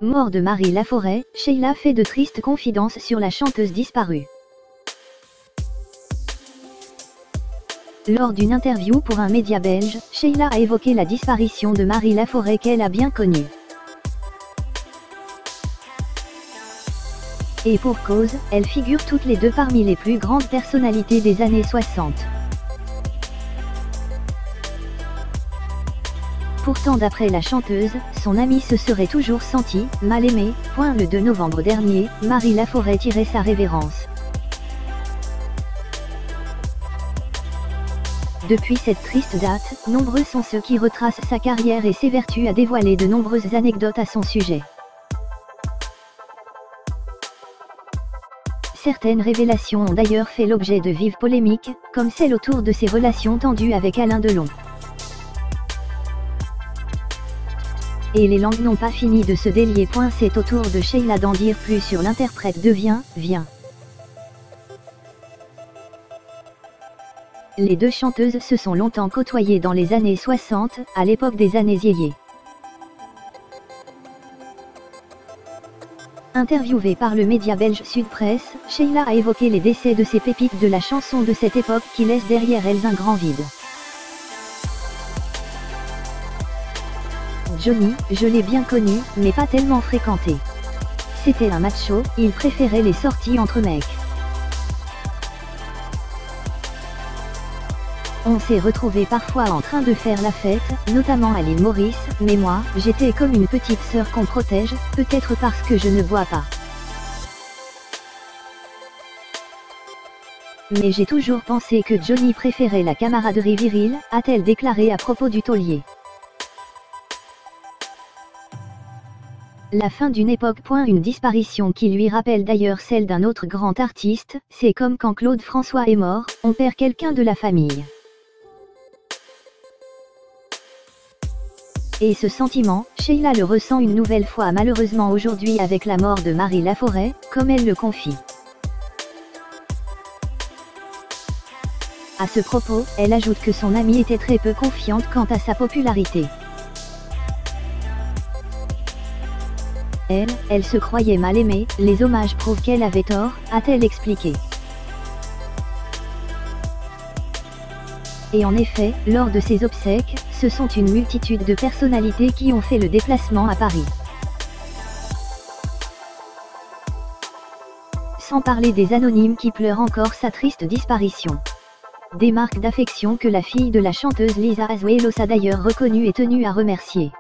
Mort de Marie Laforêt, Sheila fait de tristes confidences sur la chanteuse disparue. Lors d'une interview pour un média belge, Sheila a évoqué la disparition de Marie Laforêt qu'elle a bien connue. Et pour cause, elles figurent toutes les deux parmi les plus grandes personnalités des années 60. Pourtant d'après la chanteuse, son amie se serait toujours sentie mal aimée. Le 2 novembre dernier, Marie Laforêt tirait sa révérence. Depuis cette triste date, nombreux sont ceux qui retracent sa carrière et s'évertuent à dévoiler de nombreuses anecdotes à son sujet. Certaines révélations ont d'ailleurs fait l'objet de vives polémiques, comme celle autour de ses relations tendues avec Alain Delon. Et les langues n'ont pas fini de se délier. C'est au tour de Sheila d'en dire plus sur l'interprète de Viens. Les deux chanteuses se sont longtemps côtoyées dans les années 60, à l'époque des années yéyé. Interviewée par le média belge Sud Presse, Sheila a évoqué les décès de ces pépites de la chanson de cette époque qui laissent derrière elles un grand vide. Johnny, je l'ai bien connu, mais pas tellement fréquenté. C'était un macho, il préférait les sorties entre mecs. On s'est retrouvés parfois en train de faire la fête, notamment à l'île Maurice, mais moi, j'étais comme une petite sœur qu'on protège, peut-être parce que je ne bois pas. Mais j'ai toujours pensé que Johnny préférait la camaraderie virile, a-t-elle déclaré à propos du taulier. La fin d'une époque. Une disparition qui lui rappelle d'ailleurs celle d'un autre grand artiste, c'est comme quand Claude François est mort, on perd quelqu'un de la famille. Et ce sentiment, Sheila le ressent une nouvelle fois malheureusement aujourd'hui avec la mort de Marie Laforêt, comme elle le confie. À ce propos, elle ajoute que son amie était très peu confiante quant à sa popularité. Elle se croyait mal aimée, les hommages prouvent qu'elle avait tort, a-t-elle expliqué. Et en effet, lors de ses obsèques, ce sont une multitude de personnalités qui ont fait le déplacement à Paris. Sans parler des anonymes qui pleurent encore sa triste disparition. Des marques d'affection que la fille de la chanteuse Lisa Azuelos a d'ailleurs reconnues et tenues à remercier.